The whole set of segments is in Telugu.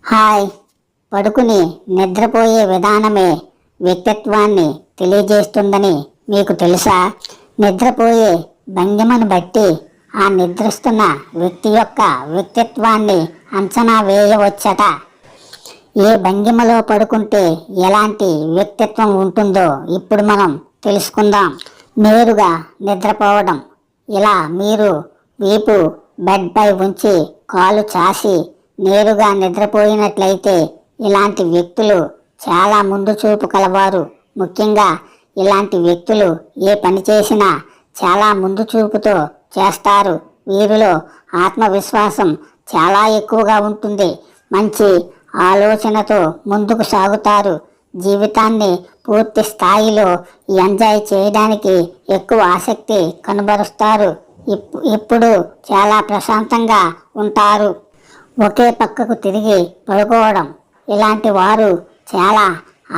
హాయ్. పడుకుని నిద్రపోయే విధానమే వ్యక్తిత్వాన్ని తెలియజేస్తుందని మీకు తెలుసా? నిద్రపోయే భంగిమను బట్టి ఆ నిద్రిస్తున్న వ్యక్తి యొక్క వ్యక్తిత్వాన్ని అంచనా వేయవచ్చట. ఏ భంగిమలో పడుకుంటే ఎలాంటి వ్యక్తిత్వం ఉంటుందో ఇప్పుడు మనం తెలుసుకుందాం. నేరుగా నిద్రపోవడం. ఇలా మీరు వీపు బెడ్పై ఉంచి కాలు చాసి నేరుగా నిద్రపోయినట్లయితే ఇలాంటి వ్యక్తులు చాలా ముందు చూపు కలవారు. ముఖ్యంగా ఇలాంటి వ్యక్తులు ఏ పని చేసినా చాలా ముందు చూపుతో చేస్తారు. వీరిలో ఆత్మవిశ్వాసం చాలా ఎక్కువగా ఉంటుంది. మంచి ఆలోచనతో ముందుకు సాగుతారు. జీవితాన్ని పూర్తి స్థాయిలో ఎంజాయ్ చేయడానికి ఎక్కువ ఆసక్తి కనబరుస్తారు. ఇప్పుడు చాలా ప్రశాంతంగా ఉంటారు. ఒకే పక్కకు తిరిగి పడుకోవడం. ఇలాంటి వారు చాలా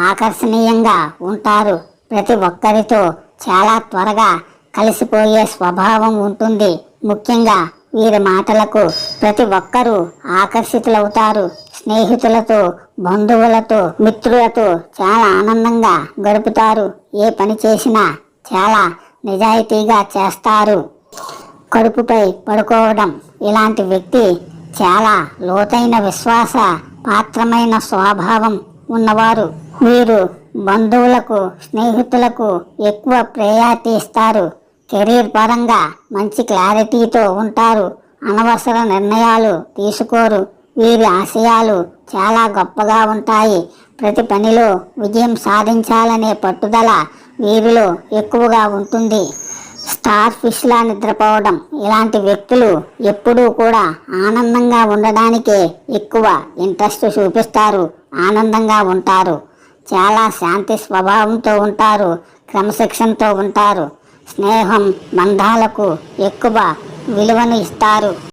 ఆకర్షణీయంగా ఉంటారు. ప్రతి ఒక్కరితో చాలా త్వరగా కలిసిపోయే స్వభావం ఉంటుంది. ముఖ్యంగా వీరి మాటలకు ప్రతి ఒక్కరూ ఆకర్షితులవుతారు. స్నేహితులతో, బంధువులతో, మిత్రులతో చాలా ఆనందంగా గడుపుతారు. ఏ పని చేసినా చాలా నిజాయితీగా చేస్తారు. కడుపుపై పడుకోవడం. ఇలాంటి వ్యక్తి చాలా లోతైన విశ్వాస పాత్రమైన స్వభావం ఉన్నవారు. వీరు బంధువులకు, స్నేహితులకు ఎక్కువ ప్రయారిటీ ఇస్తారు. కెరీర్ పరంగా మంచి క్లారిటీతో ఉంటారు. అనవసర నిర్ణయాలు తీసుకోరు. వీరి ఆశయాలు చాలా గొప్పగా ఉంటాయి. ప్రతి పనిలో విజయం సాధించాలనే పట్టుదల వీరిలో ఎక్కువగా ఉంటుంది. స్టార్ ఫిష్లా నిద్రపోవడం. ఇలాంటి వ్యక్తులు ఎప్పుడూ కూడా ఆనందంగా ఉండడానికే ఎక్కువ ఇంట్రెస్ట్ చూపిస్తారు. ఆనందంగా ఉంటారు. చాలా శాంతి స్వభావంతో ఉంటారు. క్రమశిక్షణతో ఉంటారు. స్నేహం, బంధాలకు ఎక్కువ విలువను ఇస్తారు.